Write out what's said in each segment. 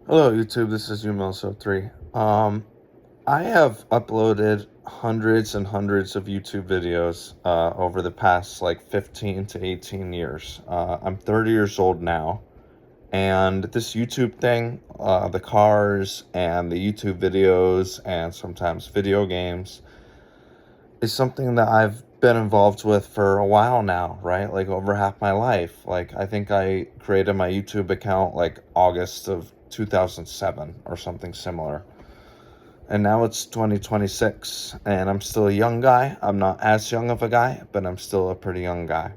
Hello, YouTube. This is youmils03. I have uploaded hundreds and hundreds of YouTube videos over the past like 15 to 18 years. I'm 30 years old now, and this YouTube thing, the cars and the YouTube videos and sometimes video games, is something that I've been involved with for a while now, right? Like over half my life. Like I think I created my YouTube account like August of 2007 or something similar. And now it's 2026 and I'm still a young guy. I'm not as young of a guy, but I'm still a pretty young guy.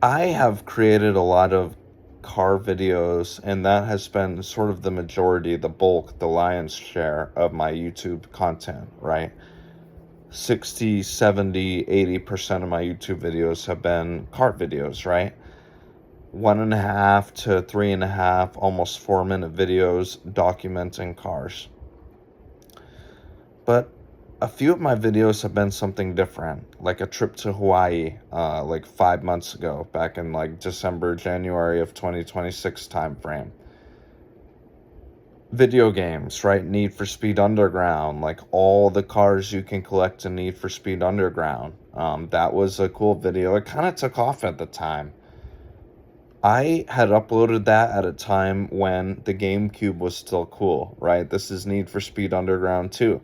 I have created a lot of car videos, and that has been sort of the majority, the bulk, the lion's share of my YouTube content, right? 60, 70, 80% of my YouTube videos have been car videos, right? 1.5 to 3.5, almost 4 minute videos documenting cars. But a few of my videos have been something different, like a trip to Hawaii, like 5 months ago, back in like December, January of 2026 timeframe. Video games, right? Need for Speed Underground, like all the cars you can collect in Need for Speed Underground. That was a cool video. It kind of took off at the time. I had uploaded that at a time when the GameCube was still cool, right? This is Need for Speed Underground 2.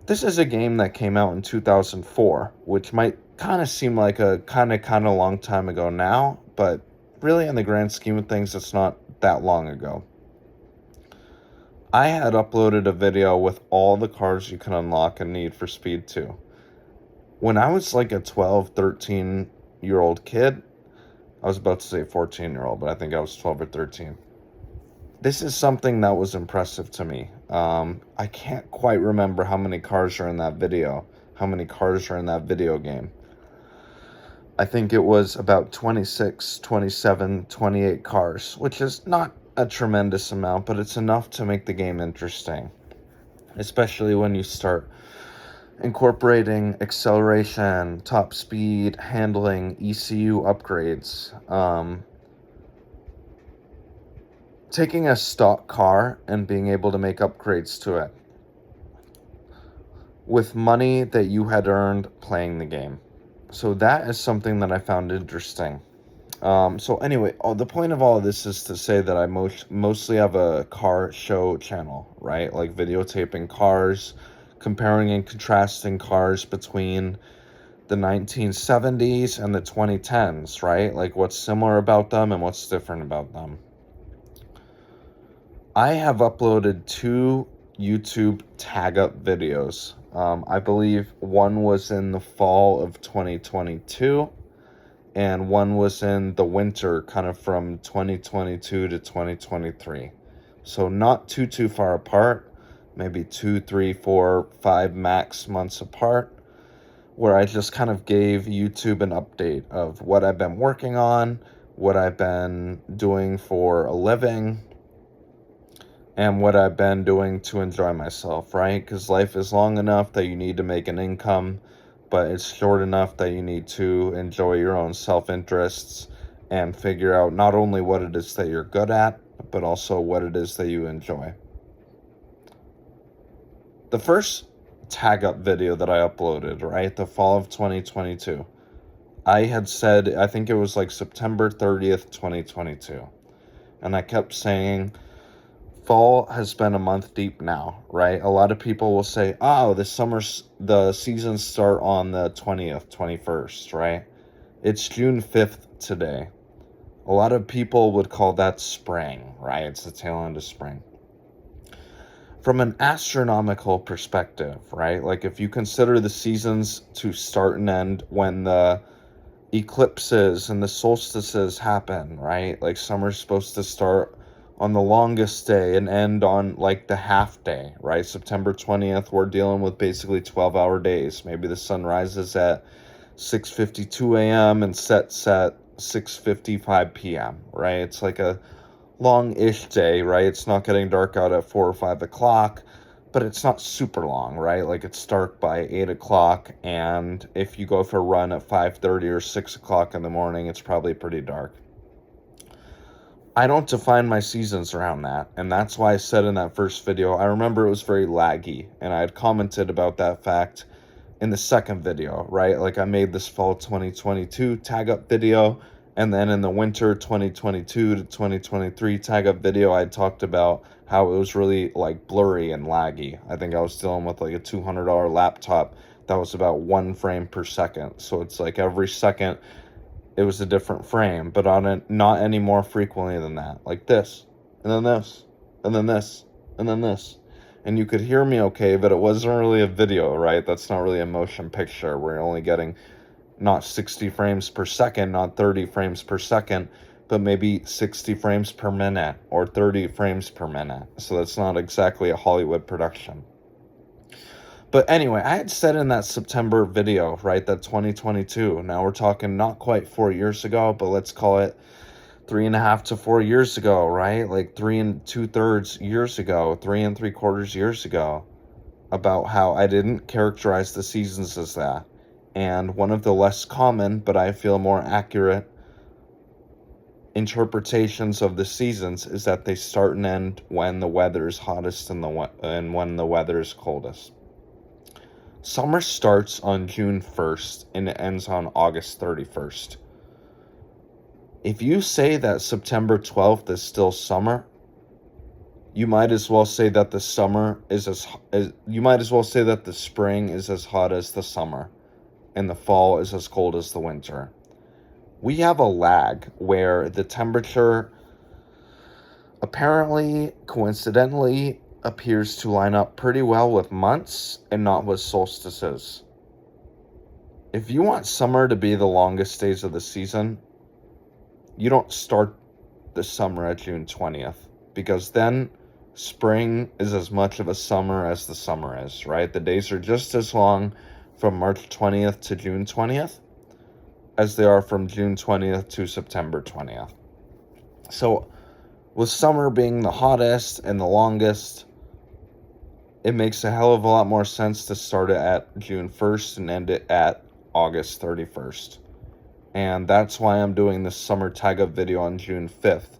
This is a game that came out in 2004, which might kind of seem like a kind of long time ago now, but really in the grand scheme of things, it's not that long ago. I had uploaded a video with all the cars you can unlock in Need for Speed 2. When I was like a 12, 13-year-old kid, I was about to say 14-year-old, but I think I was 12 or 13. This is something that was impressive to me. I can't quite remember how many cars are in that video, how many cars are in that video game. I think it was about 26, 27, 28 cars, which is not a tremendous amount, but it's enough to make the game interesting, especially when you start incorporating acceleration, top speed, handling, ECU upgrades. Taking a stock car and being able to make upgrades to it with money that you had earned playing the game. So that is something that I found interesting. So anyway, the point of all of this is to say that I mostly have a car show channel, right? Like videotaping cars, comparing and contrasting cars between the 1970s and the 2010s, right? Like what's similar about them and what's different about them. I have uploaded 2 YouTube tagup videos. I believe one was in the fall of 2022 and one was in the winter, kind of from 2022 to 2023. So not too far apart, maybe 2, 3, 4, 5 max months apart, where I just kind of gave YouTube an update of what I've been working on, what I've been doing for a living, and what I've been doing to enjoy myself, right? Because life is long enough that you need to make an income, but it's short enough that you need to enjoy your own self-interests and figure out not only what it is that you're good at, but also what it is that you enjoy. The first tag up video that I uploaded, right, the fall of 2022, I had said, I think it was like September 30th, 2022, and I kept saying, fall has been a month deep now, right? A lot of people will say, oh, the seasons start on the 20th, 21st, right? It's June 5th today. A lot of people would call that spring, right? It's the tail end of spring. From an astronomical perspective, right? Like if you consider the seasons to start and end when the eclipses and the solstices happen, right? Like summer's supposed to start on the longest day and end on like the half day, right? September 20th, we're dealing with basically 12-hour days. Maybe the sun rises at 6:52 a.m. and sets at 6:55 p.m., right? It's like a long-ish day, right? It's not getting dark out at 4 or 5 o'clock, but it's not super long, right? Like it's dark by 8 o'clock, and if you go for a run at 5:30 or 6 o'clock in the morning, it's probably pretty dark. I don't define my seasons around that, and that's why I said in that first video, I remember it was very laggy, and I had commented about that fact in the second video, right? Like, I made this fall 2022 tag up video, and then in the winter 2022 to 2023 tag up video, I talked about how it was really like blurry and laggy. I think I was dealing with like a $200 laptop that was about 1 frame per second. So it's like every second it was a different frame, but on it, not any more frequently than that. Like this, and then this, and then this, and then this. And you could hear me okay, but it wasn't really a video, right? That's not really a motion picture. We're only getting not 60 frames per second, not 30 frames per second, but maybe 60 frames per minute or 30 frames per minute. So that's not exactly a Hollywood production. But anyway, I had said in that September video, right, that 2022, now we're talking not quite 4 years ago, but let's call it 3.5 to 4 years ago, right? Like 3 2/3 years ago, 3 3/4 years ago, about how I didn't characterize the seasons as that. And one of the less common, but I feel more accurate interpretations of the seasons is that they start and end when the weather is hottest and when the weather is coldest. Summer starts on June 1st and it ends on August 31st. If you say that September 12th is still summer, you might as well say that the spring is as hot as the summer and the fall is as cold as the winter. We have a lag where the temperature apparently, coincidentally, appears to line up pretty well with months and not with solstices. If you want summer to be the longest days of the season, you don't start the summer at June 20th, because then spring is as much of a summer as the summer is, right? The days are just as long from March 20th to June 20th as they are from June 20th to September 20th. So with summer being the hottest and the longest, it makes a hell of a lot more sense to start it at June 1st and end it at August 31st. And that's why I'm doing this summer tag up video on June 5th.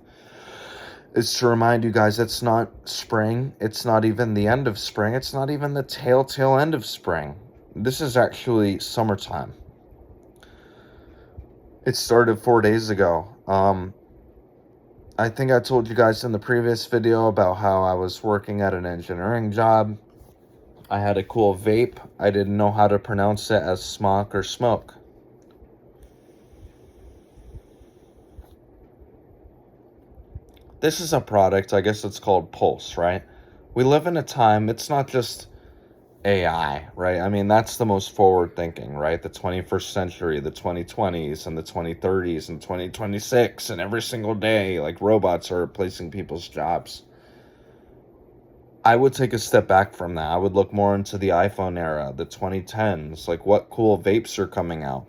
It's to remind you guys it's not spring. It's not even the end of spring. It's not even the tail end of spring. This is actually summertime. It started 4 days ago. I think I told you guys in the previous video about how I was working at an engineering job. I had a cool vape. I didn't know how to pronounce it as smock or smoke. This is a product, I guess it's called Pulse, right? We live in a time, it's not just AI, right? I mean, that's the most forward thinking, right? The 21st century, the 2020s and the 2030s and 2026, and every single day, like, robots are replacing people's jobs. I would take a step back from that. I would look more into the iPhone era, the 2010s, like what cool vapes are coming out.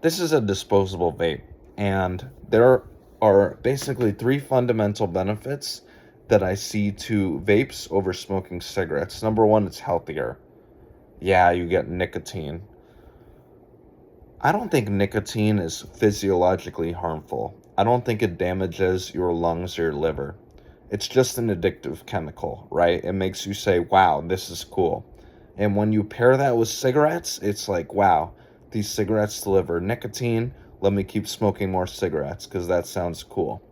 This is a disposable vape, and there are basically 3 fundamental benefits that I see to vapes over smoking cigarettes. Number 1, it's healthier. Yeah, you get nicotine. I don't think nicotine is physiologically harmful. I don't think it damages your lungs or your liver. It's just an addictive chemical, right? It makes you say, wow, this is cool. And when you pair that with cigarettes, it's like, wow, these cigarettes deliver nicotine. Let me keep smoking more cigarettes because that sounds cool.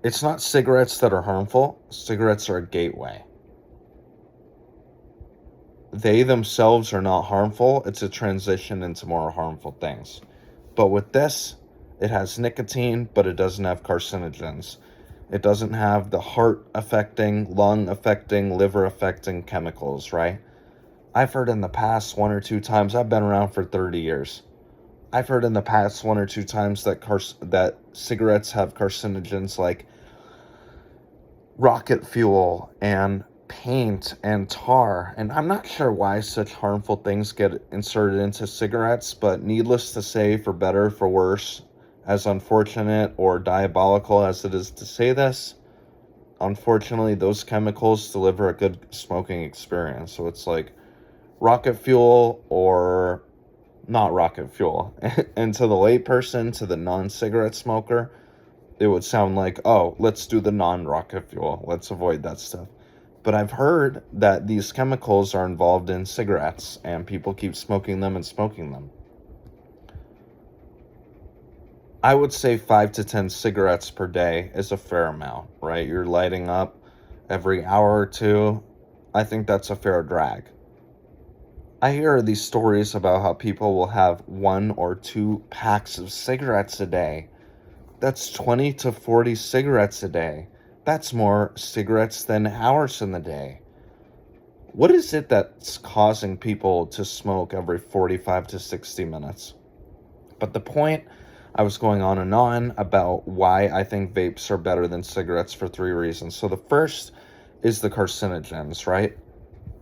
It's not cigarettes that are harmful. Cigarettes are a gateway. They themselves are not harmful. It's a transition into more harmful things. But with this, it has nicotine, but it doesn't have carcinogens. It doesn't have the heart-affecting, lung-affecting, liver-affecting chemicals, right? I've heard in the past 1 or 2 times, I've been around for 30 years. I've heard in the past 1 or 2 times that cigarettes have carcinogens like rocket fuel and paint and tar. And I'm not sure why such harmful things get inserted into cigarettes, but needless to say, for better or for worse, as unfortunate or diabolical as it is to say this, unfortunately, those chemicals deliver a good smoking experience. So it's like rocket fuel or not rocket fuel. And to the layperson, to the non-cigarette smoker, it would sound like, oh, let's do the non-rocket fuel. Let's avoid that stuff. But I've heard that these chemicals are involved in cigarettes, and people keep smoking them and smoking them. I would say 5 to 10 cigarettes per day is a fair amount, right? You're lighting up every hour or two. I think that's a fair drag. I hear these stories about how people will have 1 or 2 packs of cigarettes a day. That's 20 to 40 cigarettes a day. That's more cigarettes than hours in the day. What is it that's causing people to smoke every 45 to 60 minutes? But the point, I was going on and on about why I think vapes are better than cigarettes for 3 reasons. So the first is the carcinogens, right?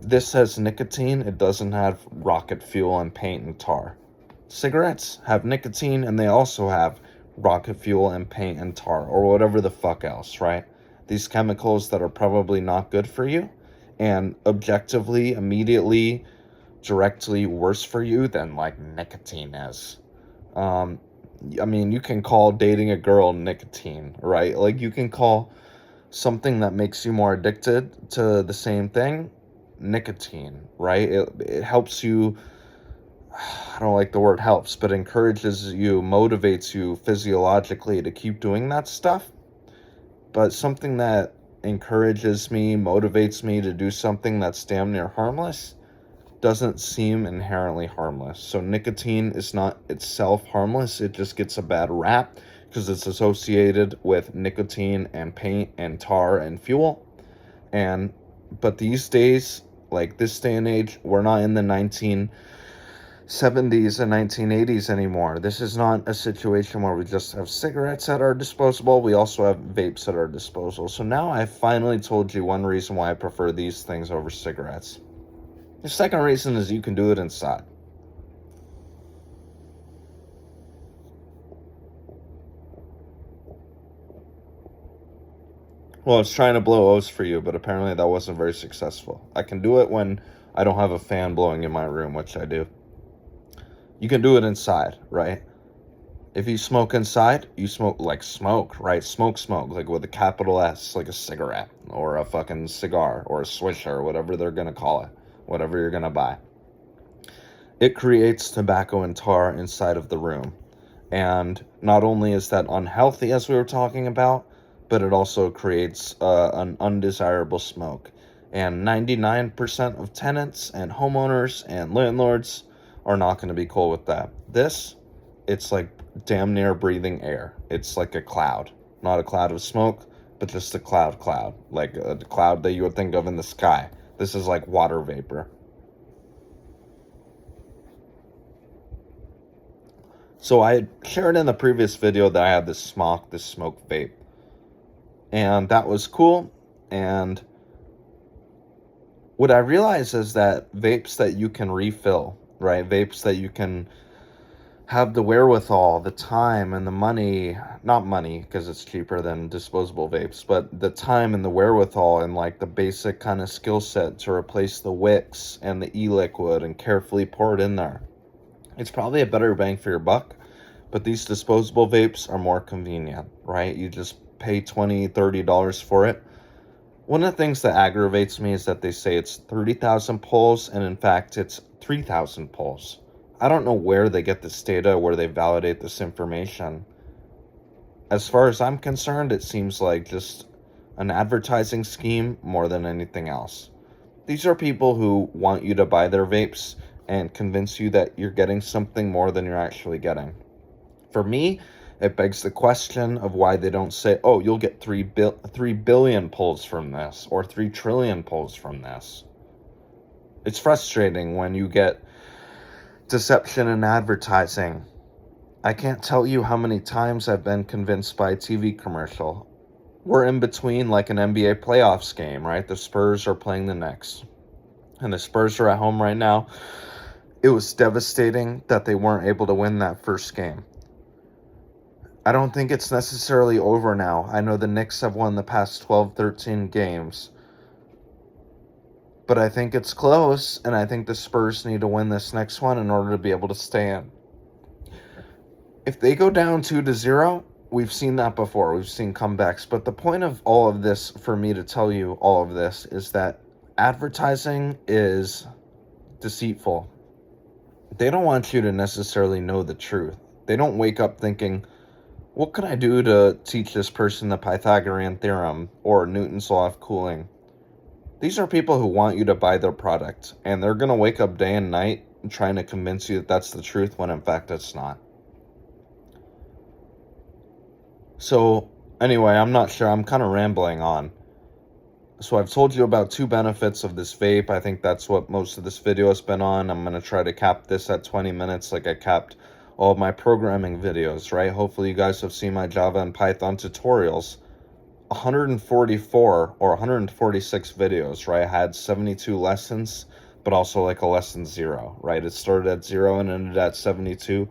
This has nicotine. It doesn't have rocket fuel and paint and tar. Cigarettes have nicotine, and they also have rocket fuel and paint and tar, or whatever the fuck else, right? These chemicals that are probably not good for you, and objectively, immediately, directly worse for you than like nicotine is. I mean, you can call dating a girl nicotine, right? Like, you can call something that makes you more addicted to the same thing nicotine, right? It helps you. I don't like the word helps, but encourages you, motivates you physiologically to keep doing that stuff. But something that encourages me, motivates me to do something that's damn near harmless doesn't seem inherently harmless. So nhưng is not itself harmless. It just gets a bad rap because it's associated with nicotine and paint and tar and fuel. But these days, like this day and age, we're not in the 1970s and 1980s anymore. This is not a situation where we just have cigarettes at our disposal. We also have vapes at our disposal. So now I've finally told you one reason why I prefer these things over cigarettes. The second reason is you can do it inside. Well, I was trying to blow O's for you, but apparently that wasn't very successful. I can do it when I don't have a fan blowing in my room, which I do. You can do it inside, right? If you smoke inside, you smoke, right? Smoke, like with a capital S, like a cigarette, or a fucking cigar, or a swisher, or whatever they're gonna call it, whatever you're gonna buy. It creates tobacco and tar inside of the room. And not only is that unhealthy, as we were talking about, but it also creates an undesirable smoke. And 99% of tenants and homeowners and landlords are not going to be cool with that. It's like damn near breathing air. It's like a cloud. Not a cloud of smoke, but just a cloud. Like a cloud that you would think of in the sky. This is like water vapor. So I shared in the previous video that I had this smoke vape. And that was cool. And what I realized is that vapes that you can refill, right? Vapes that you can have the wherewithal, the time, and the money, not money because it's cheaper than disposable vapes, but the time and the wherewithal and like the basic kind of skill set to replace the wicks and the e-liquid and carefully pour it in there. It's probably a better bang for your buck, but these disposable vapes are more convenient, right? You just pay $20, $30 for it. One of the things that aggravates me is that they say it's 30,000 pulls, and in fact, it's 3,000 pulls. I don't know where they get this data, where they validate this information. As far as I'm concerned, it seems like just an advertising scheme more than anything else. These are people who want you to buy their vapes and convince you that you're getting something more than you're actually getting. For me, it begs the question of why they don't say, oh, you'll get 3 billion pulls from this, or 3 trillion pulls from this. It's frustrating when you get deception in advertising. I can't tell you how many times I've been convinced by a TV commercial. We're in between like an NBA playoffs game, right? The Spurs are playing the Knicks, and the Spurs are at home right now. It was devastating that they weren't able to win that first game. I don't think it's necessarily over now. I know the Knicks have won the past 12, 13 games. But I think it's close, and I think the Spurs need to win this next one in order to be able to stay in. If they go down 2-0, we've seen that before. We've seen comebacks. But the point of all of this, for me to tell you all of this, is that advertising is deceitful. They don't want you to necessarily know the truth. They don't wake up thinking, what can I do to teach this person the Pythagorean theorem or Newton's law of cooling? These are people who want you to buy their product, and they're going to wake up day and night trying to convince you that that's the truth when in fact it's not. So anyway, I'm not sure. I'm kind of rambling on. So I've told you about 2 benefits of this vape. I think that's what most of this video has been on. I'm going to try to cap this at 20 minutes like I capped all of my programming videos, right? Hopefully you guys have seen my Java and Python tutorials. 144 or 146 videos, right? I had 72 lessons, but also like a lesson 0, right? It started at 0 and ended at 72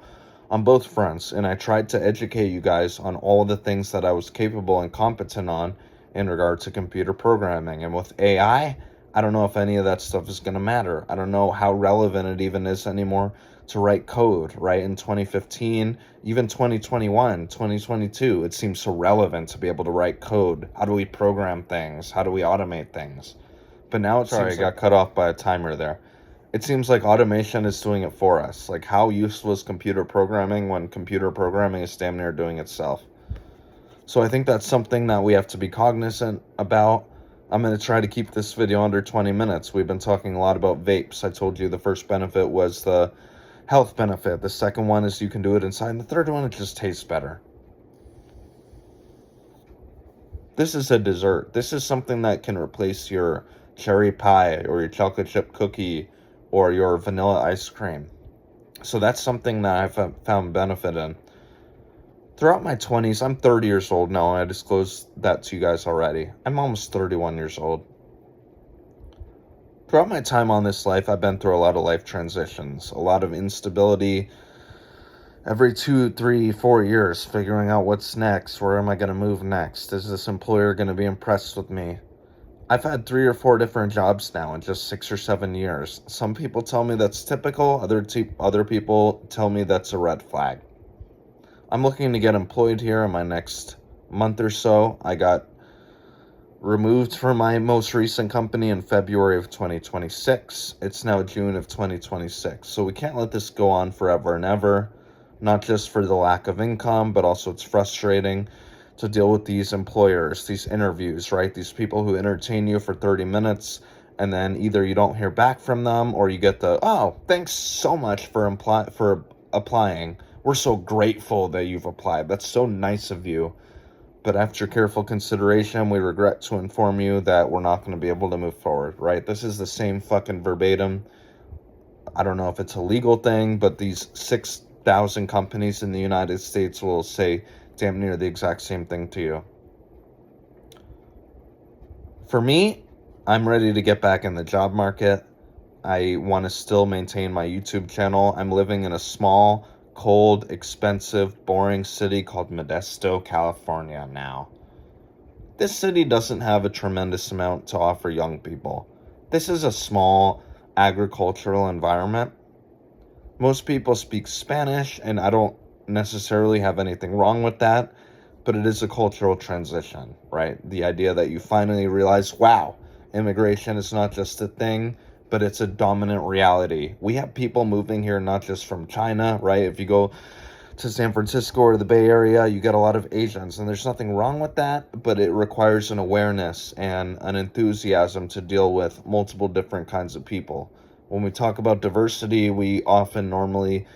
on both fronts. And I tried to educate you guys on all of the things that I was capable and competent on in regard to computer programming. And with AI, I don't know if any of that stuff is going to matter. I don't know how relevant it even is anymore to write code, right? In 2015, even 2021, 2022, it seems so relevant to be able to write code. How do we program things? How do we automate things? But now it seems I got cut off by a timer there. It seems like automation is doing it for us. Like, how useful is computer programming when computer programming is damn near doing itself? So I think that's something that we have to be cognizant about. I'm going to try to keep this video under 20 minutes. We've been talking a lot about vapes. I told you the first benefit was the health benefit. The second one is you can do it inside. And the third one, it just tastes better. This is a dessert. This is something that can replace your cherry pie or your chocolate chip cookie or your vanilla ice cream. So that's something that I've found benefit in. Throughout my 20s, I'm 30 years old now, and I disclosed that to you guys already. I'm almost 31 years old. Throughout my time on this life, I've been through a lot of life transitions, a lot of instability. Every 2, 3, 4 years, figuring out what's next, where am I going to move next? Is this employer going to be impressed with me? I've had 3 or 4 different jobs now in just 6 or 7 years. Some people tell me that's typical, other people tell me that's a red flag. I'm looking to get employed here in my next month or so. I got removed from my most recent company in February of 2026. It's now June of 2026. So we can't let this go on forever and ever, not just for the lack of income, but also it's frustrating to deal with these employers, these interviews, right? These people who entertain you for 30 minutes and then either you don't hear back from them or you get the, oh, thanks so much for applying. We're so grateful that you've applied. That's so nice of you. But after careful consideration, we regret to inform you that we're not going to be able to move forward, right? This is the same fucking verbatim. I don't know if it's a legal thing, but these 6,000 companies in the United States will say damn near the exact same thing to you. For me, I'm ready to get back in the job market. I want to still maintain my YouTube channel. I'm living in a small, cold, expensive, boring city called Modesto, California now. This city doesn't have a tremendous amount to offer young people. This is a small agricultural environment. Most people speak Spanish, and I don't necessarily have anything wrong with that, but it is a cultural transition, right? The idea that you finally realize, wow, immigration is not just a thing, but it's a dominant reality. We have people moving here not just from China, right? If you go to San Francisco or the Bay Area, you get a lot of Asians, and there's nothing wrong with that, but it requires an awareness and an enthusiasm to deal with multiple different kinds of people. When we talk about diversity, we often normally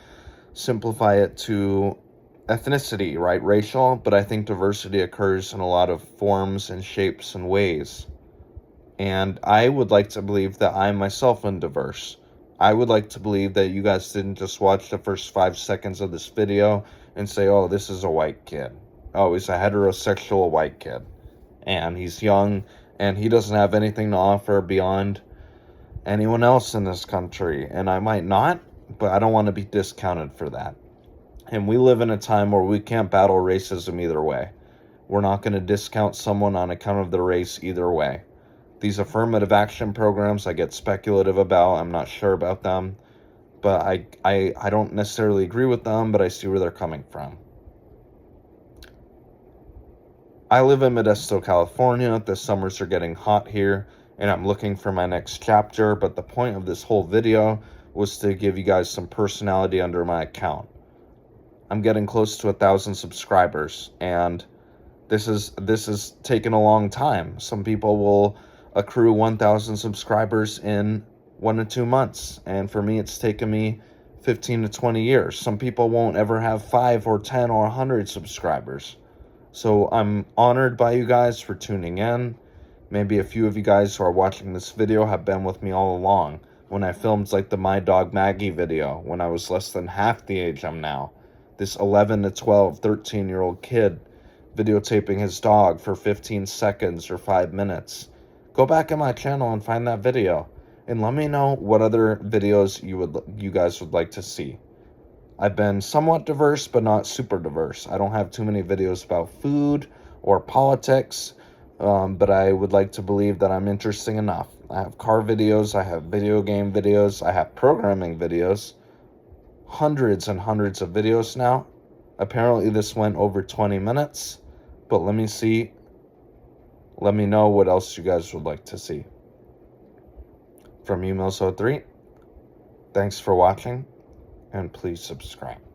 simplify it to ethnicity, right? Racial, but I think diversity occurs in a lot of forms and shapes and ways. And I would like to believe that I myself am diverse. I would like to believe that you guys didn't just watch the first 5 seconds of this video and say, oh, this is a white kid. Oh, he's a heterosexual white kid. And he's young, and he doesn't have anything to offer beyond anyone else in this country. And I might not, but I don't want to be discounted for that. And we live in a time where we can't battle racism either way. We're not going to discount someone on account of their race either way. These affirmative action programs I get speculative about. I'm not sure about them, but I don't necessarily agree with them, but I see where they're coming from. I live in Modesto, California. The summers are getting hot here, and I'm looking for my next chapter, but the point of this whole video was to give you guys some personality under my account. I'm getting close to 1,000 subscribers, and this is taking a long time. Some people will accrue 1,000 subscribers in 1 to 2 months, and for me it's taken me 15 to 20 years. Some people won't ever have 5 or 10 or 100 subscribers. So I'm honored by you guys for tuning in. Maybe a few of you guys who are watching this video have been with me all along, when I filmed like the My Dog Maggie video when I was less than half the age I'm now. This 11 to 12, 13-year-old kid videotaping his dog for 15 seconds or 5 minutes. Go back on my channel and find that video, and let me know what other videos you guys would like to see. I've been somewhat diverse, but not super diverse. I don't have too many videos about food or politics, but I would like to believe that I'm interesting enough. I have car videos, I have video game videos, I have programming videos. Hundreds and hundreds of videos now. Apparently this went over 20 minutes, but let me see. Let me know what else you guys would like to see. From youmils03, thanks for watching, and please subscribe.